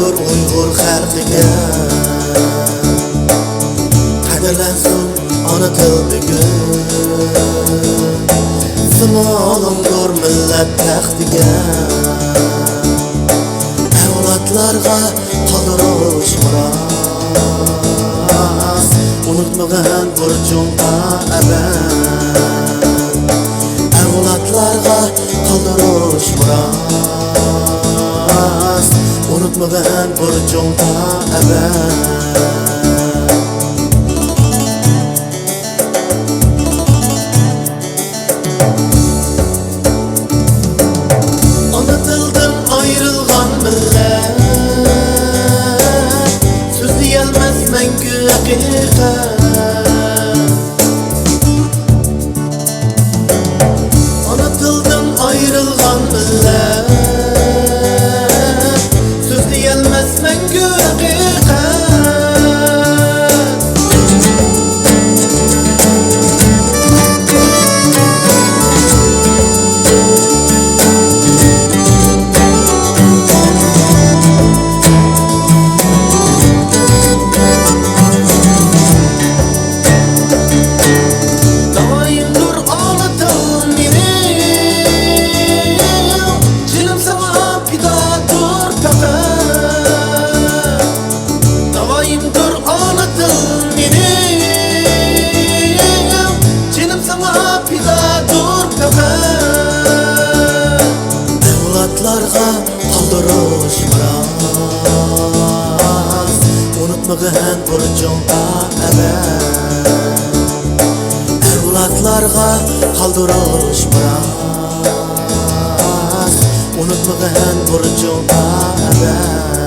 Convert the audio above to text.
Şudur Uygur xalqiga qadrlansin ona til bugun. Simolingdir millat taxtiga avlodlarga qoldirish miros. Unutmagan burchingga abad avlodlarga qoldirish miros. Unutmagan burchingga abad. Anlatıldım ayrılgan millet, sözleyilmez mengü hakikat. Evlatlarga qoldirish miros. Unutmagan burchingga abad evlatlarga qoldirish miros. Unutmagan burchingga abad.